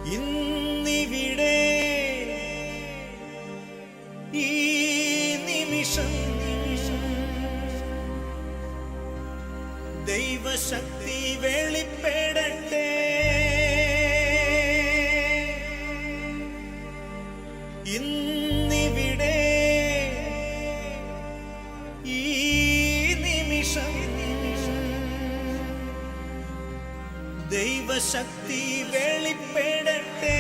ഇന്നിവിടെ ഈ നിമിഷം ദൈവശക്തി വെളിപ്പെടട്ടെ. ഇന്നിവിടെ ഈ നിമിഷം ദൈവശക്തി വെളിപ്പെടട്ടെ.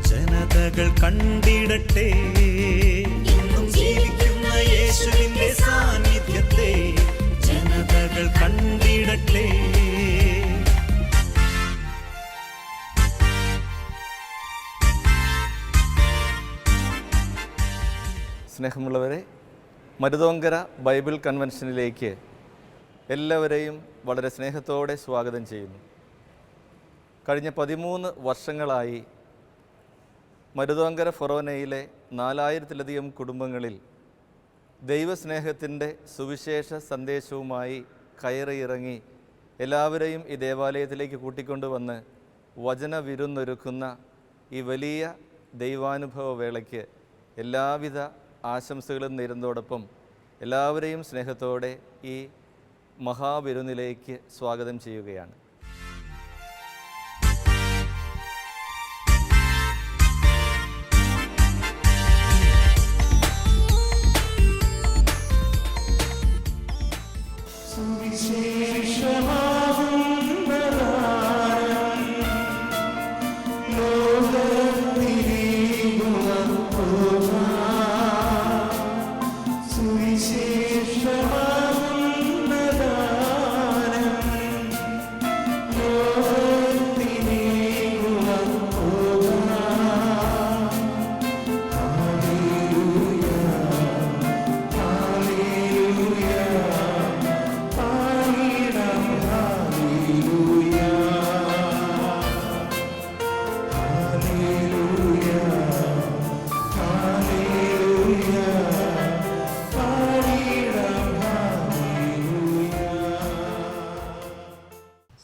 ജനതകൾ കണ്ടിടട്ടെ. ഇന്നും ജീവിക്കുന്ന യേശുവിന്റെ സാന്നിധ്യത്തെ ജനതകൾ കണ്ടിടട്ടെ. സ്നേഹമുള്ളവരെ, മരുതോങ്കര ബൈബിൾ കൺവെൻഷനിലേക്ക് എല്ലാവരെയും വളരെ സ്നേഹത്തോടെ സ്വാഗതം ചെയ്യുന്നു. കഴിഞ്ഞ 13 വർഷങ്ങളായി മരുതോങ്കര ഫൊറോനയിലെ 4000-ലധികം കുടുംബങ്ങളിൽ ദൈവസ്നേഹത്തിൻ്റെ സുവിശേഷ സന്ദേശവുമായി കയറിയിറങ്ങി എല്ലാവരെയും ഈ ദേവാലയത്തിലേക്ക് കൂട്ടിക്കൊണ്ടുവന്ന് വചനവിരുന്നൊരുക്കുന്ന ഈ വലിയ ദൈവാനുഭവ വേളയ്ക്ക് എല്ലാവിധ ആശംസകളും നേരുന്നതോടൊപ്പം എല്ലാവരെയും സ്നേഹത്തോടെ ഈ മഹാവിരുന്നിലേക്ക് സ്വാഗതം ചെയ്യുകയാണ്.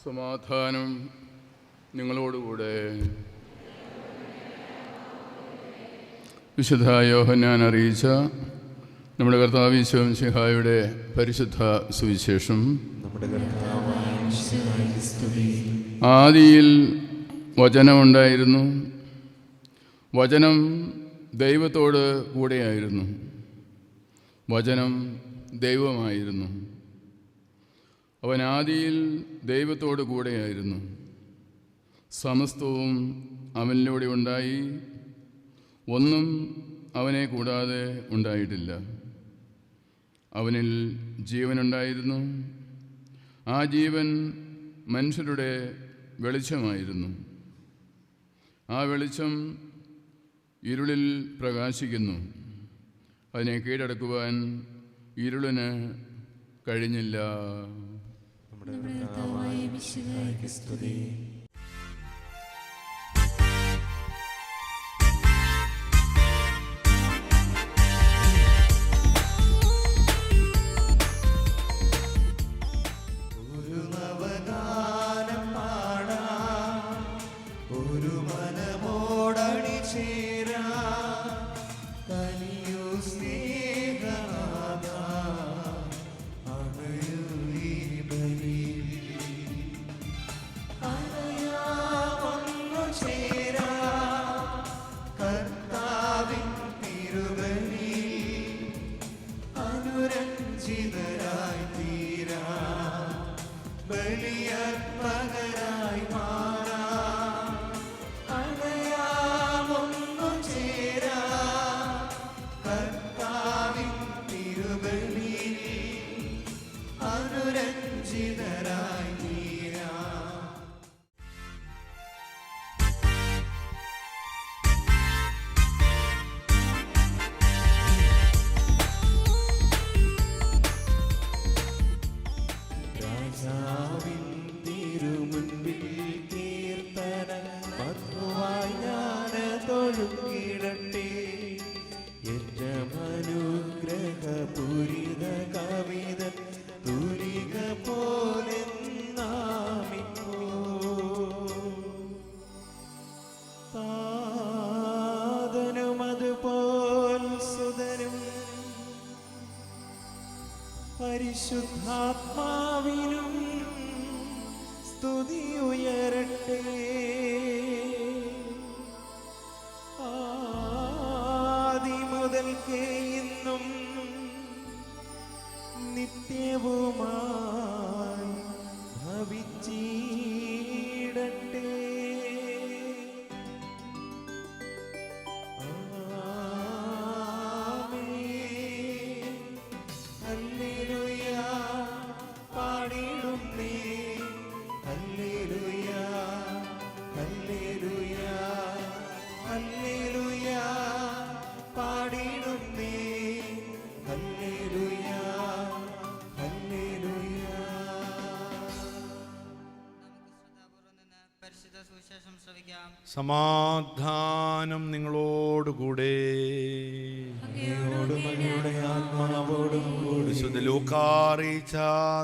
സമാധാനം നിങ്ങളോടുകൂടെ. വിശുദ്ധ യോഹന്നാൻ അറിയിച്ച നമ്മുടെ കർത്താവ് ഈശോ മിശിഹായുടെ പരിശുദ്ധ സുവിശേഷം. ആദിയിൽ വചനമുണ്ടായിരുന്നു, വചനം ദൈവത്തോട് കൂടെയായിരുന്നു, വചനം ദൈവമായിരുന്നു. അവൻ ആദിയിൽ ദൈവത്തോട് കൂടെയായിരുന്നു. സമസ്തവും അവനിലൂടെ ഉണ്ടായി, ഒന്നും അവനെ കൂടാതെ ഉണ്ടായിട്ടില്ല. അവനിൽ ജീവനുണ്ടായിരുന്നു, ആ ജീവൻ മനുഷ്യരുടെ വെളിച്ചമായിരുന്നു. ആ വെളിച്ചം ഇരുളിൽ പ്രകാശിക്കുന്നു, അതിനെ കീഴടക്കുവാൻ ഇരുളിന് കഴിഞ്ഞില്ല. I ബലിയർപ്പകരായി മാറാം. അണയാമൊന്നു ചേരാം കർത്താവിൻ തിരുബലിയിൽ അനുരഞ്ജിതരായി തീരാം. രാജാവിൻ തിരുമുൻപിൽ കീർത്തന മധുവായി ഞാനതൊഴുകിടട്ടെ. യജ്ഞമനുഗ്രഹപൂരിത കവിത തുരിക പോലെ നാമിപ്പോ. താതനും അതുപോൽ സുതനും പരിശുദ്ധാത്മാവിനും സ്തുതി ഉയരട്ടെ. ആദിമുതൽക്കേ ഇന്നും നിത്യവുമായി ഭവിച്ചിടട്ടെ. ആമേൻ. ഹല്ലേലൂയ പാടിടുന്നേ. ഹല്ലേലൂയ ഹല്ലേലൂയ ഹല്ലേലൂയ പാടിടുന്നേ. ഹല്ലേലൂയ ഹല്ലേലൂയ. പരിശുദ്ധ സുവിശേഷം ശ്രവിക്കാം. സമാധാനം നിങ്ങളോടുകൂടെ. വിശുദ്ധ ലൂക്കാ അറിയിച്ച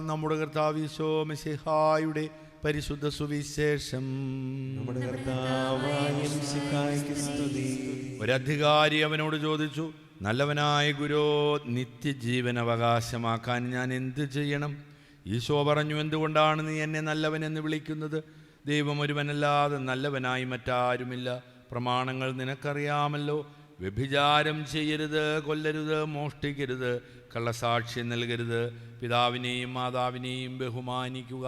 നമ്മുടെ കർത്താവ് ഈശോ മിശിഹായുടെ പരിശുദ്ധ സുവിശേഷം. ഒരധികാരി അവനോട് ചോദിച്ചു, നല്ലവനായ ഗുരോ, നിത്യജീവൻ അവകാശമാക്കാൻ ഞാൻ എന്ത് ചെയ്യണം? ഈശോ പറഞ്ഞു, എന്തുകൊണ്ടാണ് നീ എന്നെ നല്ലവനെന്ന് വിളിക്കുന്നത്? ദൈവം ഒരുവനല്ലാതെ നല്ലവനായി മറ്റാരുമില്ല. പ്രമാണങ്ങൾ നിനക്കറിയാമല്ലോ. വ്യഭിചാരം ചെയ്യരുത്, കൊല്ലരുത്, മോഷ്ടിക്കരുത്, കള്ളസാക്ഷ്യം നൽകരുത്, പിതാവിനെയും മാതാവിനെയും ബഹുമാനിക്കുക.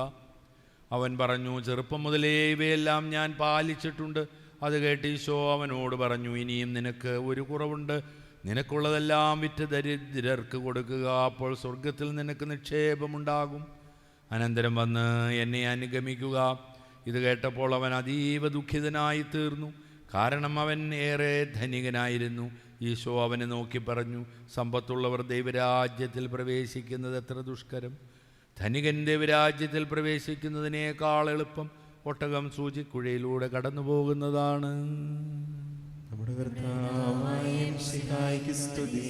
അവൻ പറഞ്ഞു, ചെറുപ്പം മുതലേ ഇവയെല്ലാം ഞാൻ പാലിച്ചിട്ടുണ്ട്. അത് കേട്ട് ഈശോ അവനോട് പറഞ്ഞു, ഇനിയും നിനക്ക് ഒരു കുറവുണ്ട്. നിനക്കുള്ളതെല്ലാം വിറ്റ് ദരിദ്രർക്ക് കൊടുക്കുക, അപ്പോൾ സ്വർഗത്തിൽ നിനക്ക് നിക്ഷേപമുണ്ടാകും. അനന്തരം വന്ന് എന്നെ അനുഗമിക്കുക. ഇത് കേട്ടപ്പോൾ അവൻ അതീവ ദുഃഖിതനായി തീർന്നു, കാരണം അവൻ ഏറെ ധനികനായിരുന്നു. ഈശോ അവനെ നോക്കി പറഞ്ഞു, സമ്പത്തുള്ളവർ ദൈവരാജ്യത്തിൽ പ്രവേശിക്കുന്നത് എത്ര ദുഷ്കരം! ധനികൻ ദൈവരാജ്യത്തിൽ പ്രവേശിക്കുന്നതിനേക്കാൾ എളുപ്പം ഒട്ടകം സൂചിക്കുഴയിലൂടെ കടന്നു പോകുന്നതാണ്. നമ്മുടെ കർത്താവായ മിശിഹായ്ക്ക് സ്തുതി.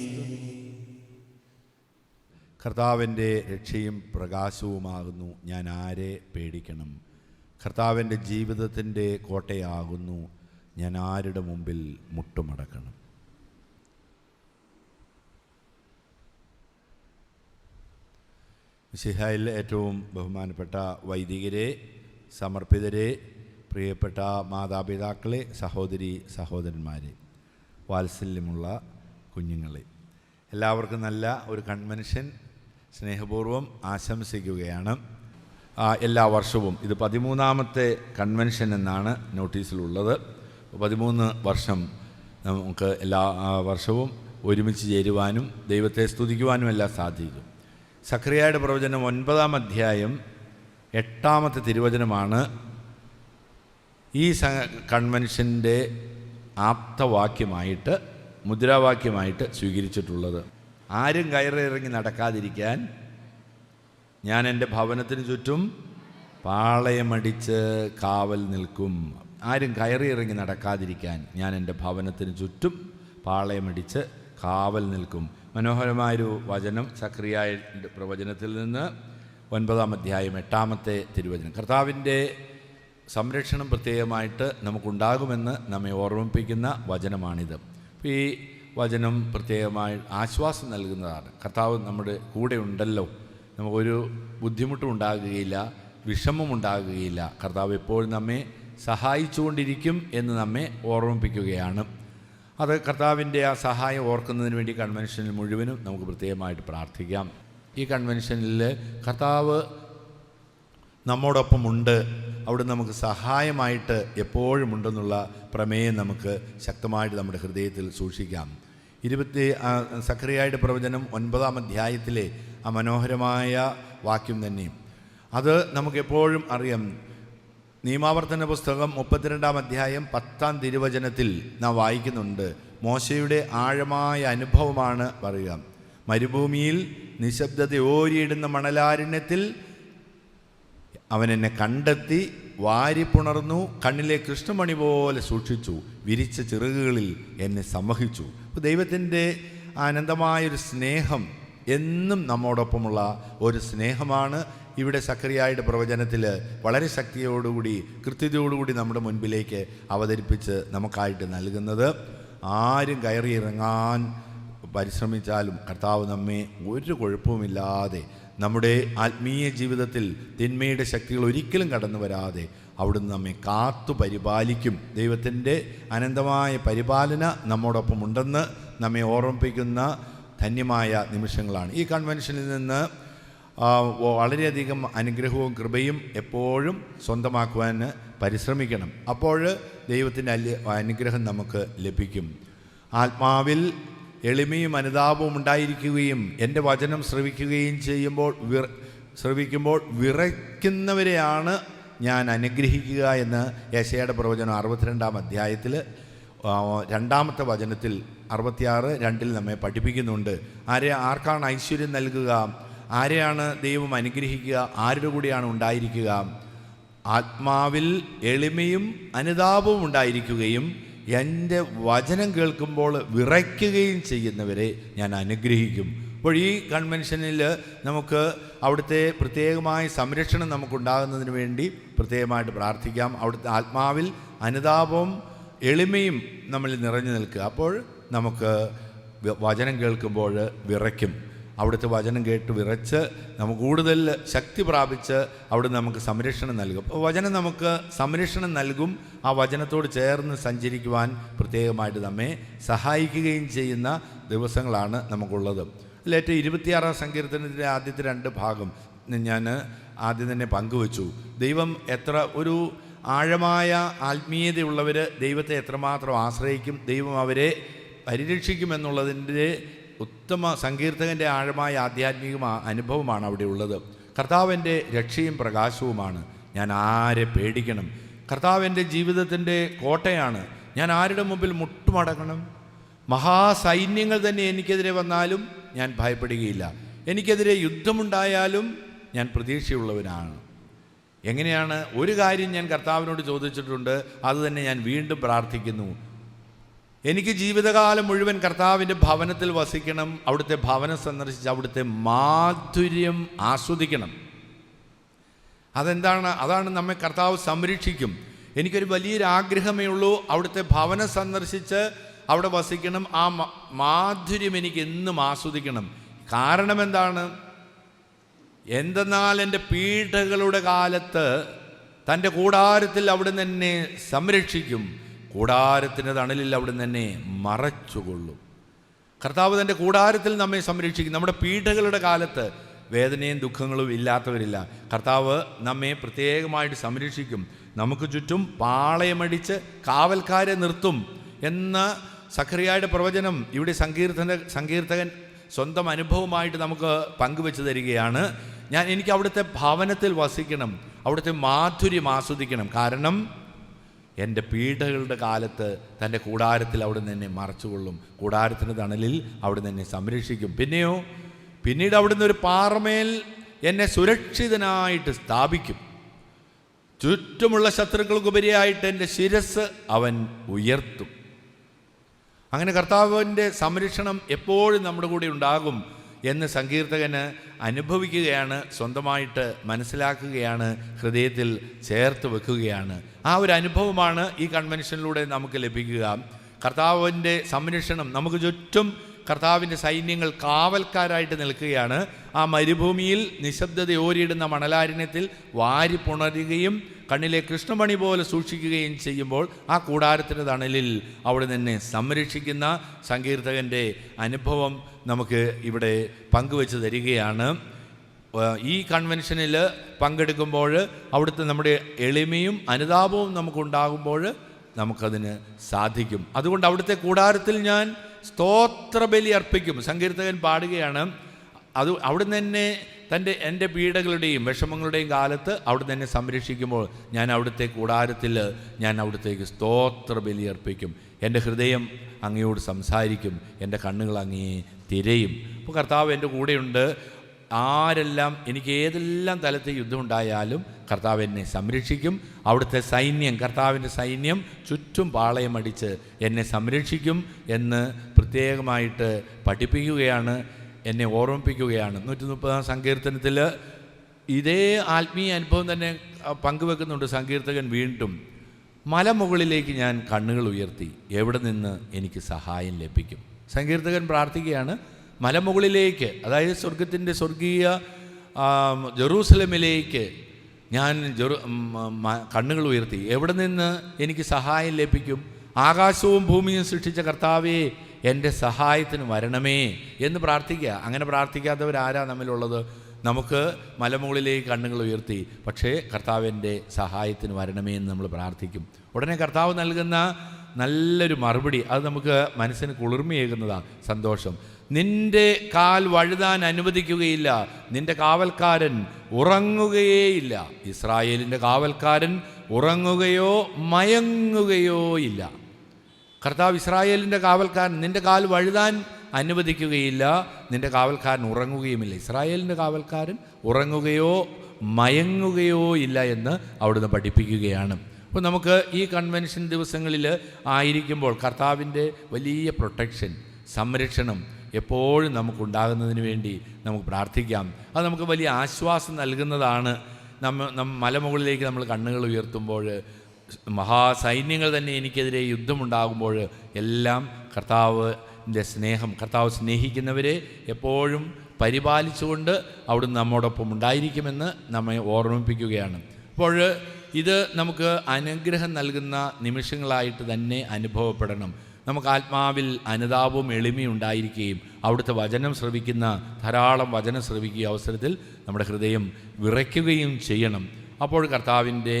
കർത്താവിൻ്റെ രക്ഷയും പ്രകാശവുമാകുന്നു, ഞാൻ ആരെ പേടിക്കണം? കർത്താവിൻ്റെ ജീവിതത്തിൻ്റെ കോട്ടയാകുന്നു, ഞാൻ ആരുടെ മുമ്പിൽ മുട്ടുമടക്കണം? മിശിഹായിൽ ഏറ്റവും ബഹുമാനപ്പെട്ട വൈദികരെ, സമർപ്പിതരെ, പ്രിയപ്പെട്ട മാതാപിതാക്കളെ, സഹോദരി സഹോദരന്മാരെ, വാത്സല്യമുള്ള കുഞ്ഞുങ്ങളെ, എല്ലാവർക്കും നല്ല ഒരു കൺവെൻഷൻ സ്നേഹപൂർവ്വം ആശംസിക്കുകയാണ്. എല്ലാ വർഷവും ഇത് 13ാമത്തെ കൺവെൻഷൻ എന്നാണ് നോട്ടീസിലുള്ളത്. 13 വർഷം നമുക്ക് എല്ലാ വർഷവും ഒരുമിച്ച് ചേരുവാനും ദൈവത്തെ സ്തുതിക്കുവാനും എല്ലാം സാധിക്കും. സഖറിയായുടെ പ്രവചനം 9-ാം അധ്യായം 8-ാമത്തെ തിരുവചനമാണ് ഈ കൺവെൻഷൻ്റെ ആപ്തവാക്യമായിട്ട്, മുദ്രാവാക്യമായിട്ട് സ്വീകരിച്ചിട്ടുള്ളത്. ആരും കയറിയിറങ്ങി നടക്കാതിരിക്കാൻ ഞാൻ എൻ്റെ ഭവനത്തിന് ചുറ്റും പാളയമടിച്ച് കാവൽ നിൽക്കും. ആരും കയറിയിറങ്ങി നടക്കാതിരിക്കാൻ ഞാൻ എൻ്റെ ഭവനത്തിന് ചുറ്റും പാളയമടിച്ച് കാവൽ നിൽക്കും. മനോഹരമായൊരു വചനം സഖറിയായുടെ പ്രവചനത്തിൽ നിന്ന് 9-ാം അധ്യായം 8-ാമത്തെ തിരുവചനം. കർത്താവിൻ്റെ സംരക്ഷണം പ്രത്യേകമായിട്ട് നമുക്കുണ്ടാകുമെന്ന് നമ്മെ ഓർമ്മിപ്പിക്കുന്ന വചനമാണിത്. അപ്പോൾ ഈ വചനം പ്രത്യേകമായി ആശ്വാസം നൽകുന്നതാണ്. കർത്താവ് നമ്മുടെ കൂടെ ഉണ്ടല്ലോ, നമുക്കൊരു ബുദ്ധിമുട്ടും ഉണ്ടാകുകയില്ല, വിഷമം ഉണ്ടാകുകയില്ല. കർത്താവ് എപ്പോഴും നമ്മെ സഹായിച്ചുകൊണ്ടിരിക്കും എന്ന് നമ്മെ ഓർമ്മിപ്പിക്കുകയാണ്. അത് കർത്താവിൻ്റെ ആ സഹായം ഓർക്കുന്നതിന് വേണ്ടി കൺവെൻഷനിൽ മുഴുവനും നമുക്ക് പ്രത്യേകമായിട്ട് പ്രാർത്ഥിക്കാം. ഈ കൺവെൻഷനിൽ കർത്താവ് നമ്മോടൊപ്പമുണ്ട്, അവിടെ നമുക്ക് സഹായമായിട്ട് എപ്പോഴും ഉണ്ടെന്നുള്ള പ്രമേയം നമുക്ക് ശക്തമായിട്ട് നമ്മുടെ ഹൃദയത്തിൽ സൂക്ഷിക്കാം. സഖറിയായുടെ പ്രവചനം 9-ാം അധ്യായത്തിലെ ആ മനോഹരമായ വാക്യം തന്നെ അത് നമുക്കെപ്പോഴും അറിയാം. നിയമാവർത്തന പുസ്തകം 32-ാം അധ്യായം 10-ാം തിരുവചനത്തിൽ നാം വായിക്കുന്നുണ്ട്. മോശയുടെ ആഴമായ അനുഭവമാണ് പറയുക. മരുഭൂമിയിൽ നിശബ്ദത ഓരിയിടുന്ന മണലാരണ്യത്തിൽ അവൻ എന്നെ കണ്ടെത്തി, വാരിപ്പുണർന്നു, കണ്ണിലെ കൃഷ്ണമണി പോലെ സൂക്ഷിച്ചു, വിരിച്ച ചിറകുകളിൽ എന്നെ സംവഹിച്ചു. അപ്പോൾ ദൈവത്തിൻ്റെ അനന്തമായൊരു സ്നേഹം എന്നും നമ്മോടൊപ്പമുള്ള ഒരു സ്നേഹമാണ് ഇവിടെ സഖറിയായുടെ പ്രവചനത്തിൽ വളരെ ശക്തിയോടുകൂടി കൃത്യതയോടുകൂടി നമ്മുടെ മുൻപിലേക്ക് അവതരിപ്പിച്ച് നമുക്കായിട്ട് നൽകുന്നത്. ആരും കയറിയിറങ്ങാൻ പരിശ്രമിച്ചാലും കർത്താവ് നമ്മെ ഒരു കുഴപ്പവുമില്ലാതെ നമ്മുടെ ആത്മീയ ജീവിതത്തിൽ തിന്മയുടെ ശക്തികൾ ഒരിക്കലും കടന്നു വരാതെ അവിടുന്ന് നമ്മെ കാത്തു പരിപാലിക്കും. ദൈവത്തിൻ്റെ അനന്തമായ പരിപാലന നമ്മോടൊപ്പം ഉണ്ടെന്ന് നമ്മെ ഓർമ്മിപ്പിക്കുന്ന ധന്യമായ നിമിഷങ്ങളാണ്. ഈ കൺവെൻഷനിൽ നിന്ന് വളരെയധികം അനുഗ്രഹവും കൃപയും എപ്പോഴും സ്വന്തമാക്കുവാൻ പരിശ്രമിക്കണം. അപ്പോൾ ദൈവത്തിൻ്റെ അനുഗ്രഹം നമുക്ക് ലഭിക്കും. ആത്മാവിൽ എളിമയും അനുതാപവും ഉണ്ടായിരിക്കുകയും എൻ്റെ വചനം ശ്രവിക്കുമ്പോൾ വിറയ്ക്കുന്നവരെയാണ് ഞാൻ അനുഗ്രഹിക്കുക എന്ന് യെശയ്യായുടെ പ്രവചനം 62-ാം അധ്യായത്തിൽ 2-ാമത്തെ വചനത്തിൽ 66:2 നമ്മെ പഠിപ്പിക്കുന്നുണ്ട്. ആർക്കാണ് ഐശ്വര്യം നൽകുക? ആരെയാണ് ദൈവം അനുഗ്രഹിക്കുക? ആരുടെ കൂടെയാണ് ഉണ്ടായിരിക്കുക? ആത്മാവിൽ എളിമയും അനുതാപവും ഉണ്ടായിരിക്കുകയും എൻ്റെ വചനം കേൾക്കുമ്പോൾ വിറയ്ക്കുകയും ചെയ്യുന്നവരെ ഞാൻ അനുഗ്രഹിക്കും. അപ്പോൾ ഈ കൺവെൻഷനിൽ നമുക്ക് അവിടുത്തെ പ്രത്യേകമായ സംരക്ഷണം നമുക്കുണ്ടാകുന്നതിന് വേണ്ടി പ്രത്യേകമായിട്ട് പ്രാർത്ഥിക്കാം. അവിടുത്തെ ആത്മാവിൽ അനുതാപവും എളിമയും നമ്മളിൽ നിറഞ്ഞു നിൽക്കുക. അപ്പോൾ നമുക്ക് വചനം കേൾക്കുമ്പോൾ വിറയ്ക്കും. അവിടുത്തെ വചനം കേട്ട് വിറച്ച് നമുക്ക് കൂടുതൽ ശക്തി പ്രാപിച്ച് അവിടെ നമുക്ക് സംരക്ഷണം നൽകും. വചനം നമുക്ക് സംരക്ഷണം നൽകും. ആ വചനത്തോട് ചേർന്ന് സഞ്ചരിക്കുവാൻ പ്രത്യേകമായിട്ട് നമ്മെ സഹായിക്കുകയും ചെയ്യുന്ന ദിവസങ്ങളാണ് നമുക്കുള്ളത്. അതിലേറ്റവും 26-ാം സങ്കീർത്തനത്തിൻ്റെ ആദ്യത്തെ 2 ഭാഗം ഞാൻ ആദ്യം തന്നെ പങ്കുവച്ചു. ദൈവം എത്ര ഒരു ആഴമായ ആത്മീയതയുള്ളവർ ദൈവത്തെ എത്രമാത്രം ആശ്രയിക്കും, ദൈവം അവരെ പരിരക്ഷിക്കുമെന്നുള്ളതിൻ്റെ ഉത്തമ സങ്കീർത്തകൻ്റെ ആഴമായ ആധ്യാത്മിക അനുഭവമാണ് അവിടെ ഉള്ളത്. കർത്താവിൻ്റെ രക്ഷയും പ്രകാശവുമാണ്. ഞാൻ ആരെ പേടിക്കണം? കർത്താവ് എൻ്റെ ജീവിതത്തിൻ്റെ കോട്ടയാണ്. ഞാൻ ആരുടെ മുമ്പിൽ മുട്ടുമടങ്ങണം? മഹാസൈന്യങ്ങൾ തന്നെ എനിക്കെതിരെ വന്നാലും ഞാൻ ഭയപ്പെടുകയില്ല. എനിക്കെതിരെ യുദ്ധമുണ്ടായാലും ഞാൻ പ്രതീക്ഷയുള്ളവനാണ്. എങ്ങനെയാണ്? ഒരു കാര്യം ഞാൻ കർത്താവിനോട് ചോദിച്ചിട്ടുണ്ട്, അത് തന്നെ ഞാൻ വീണ്ടും പ്രാർത്ഥിക്കുന്നു. എനിക്ക് ജീവിതകാലം മുഴുവൻ കർത്താവിൻ്റെ ഭവനത്തിൽ വസിക്കണം, അവിടുത്തെ ഭവനം സന്ദർശിച്ച് അവിടുത്തെ മാധുര്യം ആസ്വദിക്കണം. അതാണ് നമ്മെ കർത്താവ് സംരക്ഷിക്കും. എനിക്കൊരു വലിയൊരു ആഗ്രഹമേ ഉള്ളൂ, അവിടുത്തെ ഭവനം സന്ദർശിച്ച് അവിടെ വസിക്കണം. ആ മാധുര്യം എനിക്ക് എന്നും ആസ്വദിക്കണം. കാരണം എന്തെന്നാൽ എൻ്റെ പീഡകളുടെ കാലത്ത് തൻ്റെ കൂടാരത്തിൽ അവിടുന്ന് എന്നെ സംരക്ഷിക്കും. കൂടാരത്തിൻ്റെ തണലിൽ അവിടുന്ന് എന്നെ മറച്ചുകൊള്ളും. കർത്താവ് തൻ്റെ കൂടാരത്തിൽ നമ്മെ സംരക്ഷിക്കും. നമ്മുടെ പീഡകളുടെ കാലത്ത് വേദനയും ദുഃഖങ്ങളും ഇല്ലാത്തവരില്ല. കർത്താവ് നമ്മെ പ്രത്യേകമായിട്ട് സംരക്ഷിക്കും. നമുക്ക് ചുറ്റും പാളയമടിച്ച് കാവൽക്കാരെ നിർത്തും എന്ന സഖറിയായുടെ പ്രവചനം ഇവിടെ സങ്കീർത്തകൻ സ്വന്തം അനുഭവമായിട്ട് നമുക്ക് പങ്കുവെച്ച് തരികയാണ്. എനിക്ക് അവിടുത്തെ ഭവനത്തിൽ വസിക്കണം, അവിടുത്തെ മാധുര്യം ആസ്വദിക്കണം. കാരണം എൻ്റെ പീഡകളുടെ കാലത്ത് തൻ്റെ കൂടാരത്തിൽ അവിടുന്ന് എന്നെ മറച്ചുകൊള്ളും. കൂടാരത്തിൻ്റെ തണലിൽ അവിടുന്ന് എന്നെ സംരക്ഷിക്കും. പിന്നീട് അവിടുന്ന് ഒരു പാറമേൽ എന്നെ സുരക്ഷിതനായിട്ട് സ്ഥാപിക്കും. ചുറ്റുമുള്ള ശത്രുക്കൾക്കുപരിയായിട്ട് എൻ്റെ ശിരസ് അവൻ ഉയർത്തും. അങ്ങനെ കർത്താവിൻ്റെ സംരക്ഷണം എപ്പോഴും നമ്മുടെ കൂടെ ഉണ്ടാകും എന്ന് സങ്കീർത്തകന് അനുഭവിക്കുകയാണ്, സ്വന്തമായിട്ട് മനസ്സിലാക്കുകയാണ്, ഹൃദയത്തിൽ ചേർത്ത് വെക്കുകയാണ്. ആ ഒരു അനുഭവമാണ് ഈ കൺവെൻഷനിലൂടെ നമുക്ക് ലഭിക്കുക. കർത്താവിൻ്റെ സംരക്ഷണം നമുക്ക് ചുറ്റും കർത്താവിൻ്റെ സൈന്യങ്ങൾ കാവൽക്കാരായിട്ട് നിൽക്കുകയാണ്. ആ മരുഭൂമിയിൽ നിശബ്ദത ഓരിയിടുന്ന മണലാരണ്യത്തിൽ വാരിപ്പുണരുകയും കണ്ണിലെ കൃഷ്ണമണി പോലെ സൂക്ഷിക്കുകയും ചെയ്യുമ്പോൾ ആ കൂടാരത്തിൻ്റെ തണലിൽ അവിടെ തന്നെ സംരക്ഷിക്കുന്ന സങ്കീർത്തകൻ്റെ അനുഭവം നമുക്ക് ഇവിടെ പങ്കുവെച്ച് തരികയാണ്. ഈ കൺവെൻഷനിൽ പങ്കെടുക്കുമ്പോൾ അവിടുത്തെ നമ്മുടെ എളിമയും അനുതാപവും നമുക്കുണ്ടാകുമ്പോൾ നമുക്കതിന് സാധിക്കും. അതുകൊണ്ട് അവിടുത്തെ കൂടാരത്തിൽ ഞാൻ സ്തോത്രബലി അർപ്പിക്കും. സങ്കീർത്തകൻ പാടുകയാണ്, അത് അവിടുന്ന് തന്നെ എൻ്റെ പീഡകളുടെയും വിഷമങ്ങളുടെയും കാലത്ത് അവിടുന്ന് എന്നെ സംരക്ഷിക്കുമ്പോൾ ഞാൻ അവിടുത്തെ കൂടാരത്തിൽ ഞാൻ അവിടുത്തേക്ക് സ്തോത്രബലി അർപ്പിക്കും. എൻ്റെ ഹൃദയം അങ്ങയോട് സംസാരിക്കും, എൻ്റെ കണ്ണുകൾ അങ്ങയെ തിരയും. അപ്പോൾ കർത്താവ് എൻ്റെ കൂടെയുണ്ട്. ആരെല്ലാം എനിക്ക് ഏതെല്ലാം തലത്തെ യുദ്ധമുണ്ടായാലും കർത്താവ് എന്നെ സംരക്ഷിക്കും. അവിടുത്തെ സൈന്യം, കർത്താവിൻ്റെ സൈന്യം ചുറ്റും പാളയമടിച്ച് എന്നെ സംരക്ഷിക്കും എന്ന് പ്രത്യേകമായിട്ട് പഠിപ്പിക്കുകയാണ്, എന്നെ ഓർമ്മിപ്പിക്കുകയാണ്. 130-ാം സങ്കീർത്തനത്തിൽ ഇതേ ആത്മീയ അനുഭവം തന്നെ പങ്കുവെക്കുന്നുണ്ട് സങ്കീർത്തകൻ. വീണ്ടും മലമുകളിലേക്ക് ഞാൻ കണ്ണുകൾ ഉയർത്തി, എവിടെ നിന്ന് എനിക്ക് സഹായം ലഭിക്കും? സങ്കീർത്തകൻ പ്രാർത്ഥിക്കുകയാണ്, മലമുകളിലേക്ക്, അതായത് സ്വർഗീയ ജെറൂസലമിലേക്ക് ഞാൻ കണ്ണുകൾ ഉയർത്തി, എവിടെ നിന്ന് എനിക്ക് സഹായം ലഭിക്കും? ആകാശവും ഭൂമിയും സൃഷ്ടിച്ച കർത്താവേ, എൻ്റെ സഹായത്തിന് വരണമേ എന്ന് പ്രാർത്ഥിക്കുക. അങ്ങനെ പ്രാർത്ഥിക്കാത്തവരാരാ നമ്മിലുള്ളത്? നമുക്ക് മലമുകളിലേക്ക് കണ്ണുകൾ ഉയർത്തി, പക്ഷേ കർത്താവിൻ്റെ സഹായത്തിന് വരണമേ എന്ന് നമ്മൾ പ്രാർത്ഥിക്കും. ഉടനെ കർത്താവ് നൽകുന്ന നല്ലൊരു മറുപടി, അത് നമുക്ക് മനസ്സിന് കുളിർമയേകുന്നതാണ്, സന്തോഷം. നിന്റെ കാൽ വഴുതാൻ അനുവദിക്കുകയില്ല, നിന്റെ കാവൽക്കാരൻ ഉറങ്ങുകയേയില്ല. ഇസ്രായേലിൻ്റെ കാവൽക്കാരൻ ഉറങ്ങുകയോ മയങ്ങുകയോ ഇല്ല. കർത്താവ് ഇസ്രായേലിൻ്റെ കാവൽക്കാരൻ, നിന്റെ കാൽ വഴുതാൻ അനുവദിക്കുകയില്ല, നിന്റെ കാവൽക്കാരൻ ഉറങ്ങുകയുമില്ല. ഇസ്രായേലിൻ്റെ കാവൽക്കാരൻ ഉറങ്ങുകയോ മയങ്ങുകയോ ഇല്ല എന്ന് അവിടുന്ന് പഠിപ്പിക്കുകയാണ്. അപ്പോൾ നമുക്ക് ഈ കൺവെൻഷൻ ദിവസങ്ങളിൽ ആയിരിക്കുമ്പോൾ കർത്താവിൻ്റെ വലിയ പ്രൊട്ടക്ഷൻ, സംരക്ഷണം എപ്പോഴും നമുക്കുണ്ടാകുന്നതിന് വേണ്ടി നമുക്ക് പ്രാർത്ഥിക്കാം. അത് നമുക്ക് വലിയ ആശ്വാസം നൽകുന്നതാണ്. മലമുകളിലേക്ക് നമ്മൾ കണ്ണുകൾ ഉയർത്തുമ്പോൾ, മഹാസൈന്യങ്ങൾ തന്നെ എനിക്കെതിരെ യുദ്ധമുണ്ടാകുമ്പോൾ എല്ലാം കർത്താവിൻ്റെ സ്നേഹം, കർത്താവ് സ്നേഹിക്കുന്നവരെ എപ്പോഴും പരിപാലിച്ചുകൊണ്ട് അവിടുന്ന് നമ്മോടൊപ്പം ഉണ്ടായിരിക്കുമെന്ന് നമ്മെ ഓർമ്മിപ്പിക്കുകയാണ്. അപ്പോൾ ഇത് നമുക്ക് അനുഗ്രഹം നൽകുന്ന നിമിഷങ്ങളായിട്ട് തന്നെ അനുഭവപ്പെടണം. നമുക്ക് ആത്മാവിൽ അനുതാപവും എളിമയും ഉണ്ടായിരിക്കുകയും അവിടുത്തെ വചനം ശ്രവിക്കുന്ന ധാരാളം വചനം ശ്രവിക്കുക അവസരത്തിൽ നമ്മുടെ ഹൃദയം വിറയ്ക്കുകയും ചെയ്യണം. അപ്പോൾ കർത്താവിൻ്റെ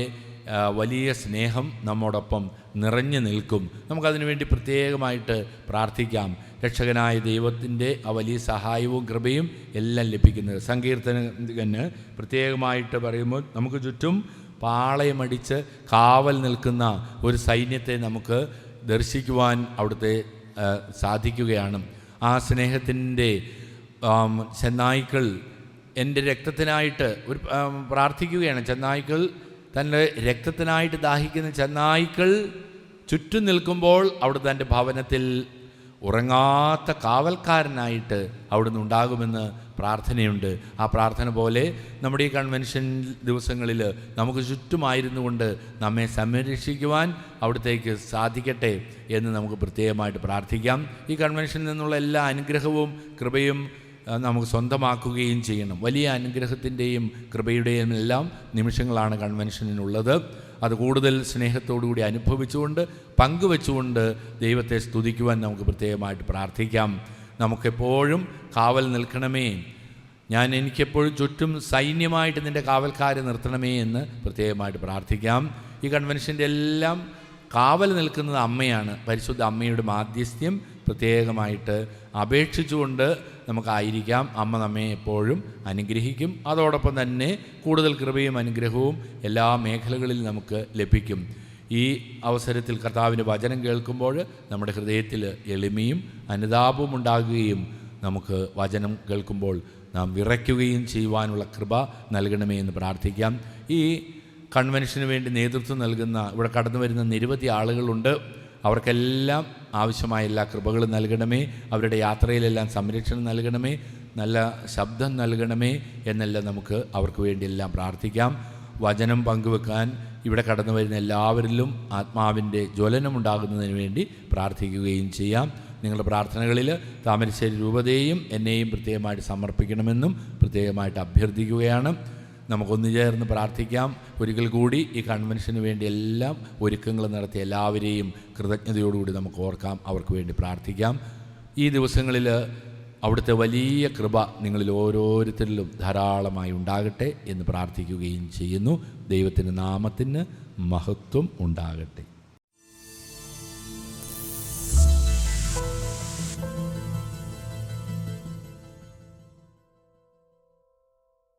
വലിയ സ്നേഹം നമ്മോടൊപ്പം നിറഞ്ഞു നിൽക്കും. നമുക്കതിനു വേണ്ടി പ്രത്യേകമായിട്ട് പ്രാർത്ഥിക്കാം. രക്ഷകനായ ദൈവത്തിൻ്റെ ആ വലിയ സഹായവും കൃപയും എല്ലാം ലഭിക്കുന്നത്. സങ്കീർത്തകന് പ്രത്യേകമായിട്ട് പറയുമ്പോൾ നമുക്ക് ചുറ്റും പാളയമടിച്ച് കാവൽ നിൽക്കുന്ന ഒരു സൈന്യത്തെ നമുക്ക് ദർശിക്കുവാൻ അവിടുത്തെ സാധിക്കുകയാണ്. ആ സ്നേഹത്തിൻ്റെ ചെന്നായ്ക്കൾ എൻ്റെ രക്തത്തിനായിട്ട് ഒരു പ്രാർത്ഥിക്കുകയാണ്. ചെന്നായ്ക്കൾ തൻ്റെ രക്തത്തിനായിട്ട് ദാഹിക്കുന്ന ചെന്നായ്ക്കൾ ചുറ്റും നിൽക്കുമ്പോൾ അവിടുത്തെ തൻ്റെ ഭവനത്തിൽ ഉറങ്ങാത്ത കാവൽക്കാരനായിട്ട് അവിടുന്ന് ഉണ്ടാകുമെന്ന് പ്രാർത്ഥനയുണ്ട്. ആ പ്രാർത്ഥന പോലെ നമ്മുടെ ഈ കൺവെൻഷൻ ദിവസങ്ങളിൽ നമുക്ക് ചുറ്റുമായിരുന്നു കൊണ്ട് നമ്മെ സംരക്ഷിക്കുവാൻ അവിടത്തേക്ക് സാധിക്കട്ടെ എന്ന് നമുക്ക് പ്രത്യേകമായിട്ട് പ്രാർത്ഥിക്കാം. ഈ കൺവെൻഷനിൽ നിന്നുള്ള എല്ലാ അനുഗ്രഹവും കൃപയും നമുക്ക് സ്വന്തമാക്കുകയും ചെയ്യണം. വലിയ അനുഗ്രഹത്തിൻ്റെയും കൃപയുടെയും എല്ലാം നിമിഷങ്ങളാണ് കൺവെൻഷനിനുള്ളത്. അത് കൂടുതൽ സ്നേഹത്തോടുകൂടി അനുഭവിച്ചുകൊണ്ട് പങ്കുവെച്ചുകൊണ്ട് ദൈവത്തെ സ്തുതിക്കുവാൻ നമുക്ക് പ്രത്യേകമായിട്ട് പ്രാർത്ഥിക്കാം. നമുക്കെപ്പോഴും കാവൽ നിൽക്കണമേ, എനിക്കെപ്പോഴും ചുറ്റും സൈന്യമായിട്ട് നിൻ്റെ കാവൽക്കാരെ നിർത്തണമേ എന്ന് പ്രത്യേകമായിട്ട് പ്രാർത്ഥിക്കാം. ഈ കൺവെൻഷൻ്റെ എല്ലാം കാവൽ നിൽക്കുന്നത് അമ്മയാണ്. പരിശുദ്ധ അമ്മയുടെ മാധ്യസ്ഥ്യം പ്രത്യേകമായിട്ട് അപേക്ഷിച്ചുകൊണ്ട് നമുക്കായിരിക്കാം. അമ്മ നമ്മെ എപ്പോഴും അനുഗ്രഹിക്കും. അതോടൊപ്പം തന്നെ കൂടുതൽ കൃപയും അനുഗ്രഹവും എല്ലാ മേഖലകളിലും നമുക്ക് ലഭിക്കും. ഈ അവസരത്തിൽ കർത്താവിൻ്റെ വചനം കേൾക്കുമ്പോൾ നമ്മുടെ ഹൃദയത്തിൽ എളിമയും അനുതാപവും ഉണ്ടാകുകയും നമുക്ക് വചനം കേൾക്കുമ്പോൾ നാം വിറയ്ക്കുകയും ചെയ്യുവാനുള്ള കൃപ നൽകണമേ എന്ന് പ്രാർത്ഥിക്കാം. ഈ കൺവെൻഷന് വേണ്ടി നേതൃത്വം നൽകുന്ന ഇവിടെ കടന്നു വരുന്ന നിരവധി ആളുകളുണ്ട്. അവർക്കെല്ലാം ആവശ്യമായ എല്ലാ കൃപകളും നൽകണമേ. അവരുടെ യാത്രയിലെല്ലാം സംരക്ഷണം നൽകണമേ, നല്ല ശബ്ദം നൽകണമേ എന്നെല്ലാം നമുക്ക് അവർക്ക് വേണ്ടിയെല്ലാം പ്രാർത്ഥിക്കാം. വചനം പങ്കുവെക്കാൻ ഇവിടെ കടന്നു വരുന്ന എല്ലാവരിലും ആത്മാവിൻ്റെ ജ്വലനമുണ്ടാകുന്നതിന് വേണ്ടി പ്രാർത്ഥിക്കുകയും ചെയ്യാം. നിങ്ങളുടെ പ്രാർത്ഥനകളിൽ താമരശ്ശേരി രൂപതയെയും എന്നെയും പ്രത്യേകമായിട്ട് സമർപ്പിക്കണമെന്നും പ്രത്യേകമായിട്ട് അഭ്യർത്ഥിക്കുകയാണ്. നമുക്കൊന്നു ചേർന്ന് പ്രാർത്ഥിക്കാം. ഒരിക്കൽ കൂടി ഈ കൺവെൻഷന് വേണ്ടി എല്ലാം ഒരുക്കങ്ങൾ നടത്തിയ എല്ലാവരെയും കൃതജ്ഞതയോടുകൂടി നമുക്ക് ഓർക്കാം, അവർക്ക് വേണ്ടി പ്രാർത്ഥിക്കാം. ഈ ദിവസങ്ങളിൽ അവിടുത്തെ വലിയ കൃപ നിങ്ങളിൽ ഓരോരുത്തരിലും ധാരാളമായി ഉണ്ടാകട്ടെ എന്ന് പ്രാർത്ഥിക്കുകയും ചെയ്യുന്നു. ദൈവത്തിൻ്റെ നാമത്തിന് മഹത്വം ഉണ്ടാകട്ടെ.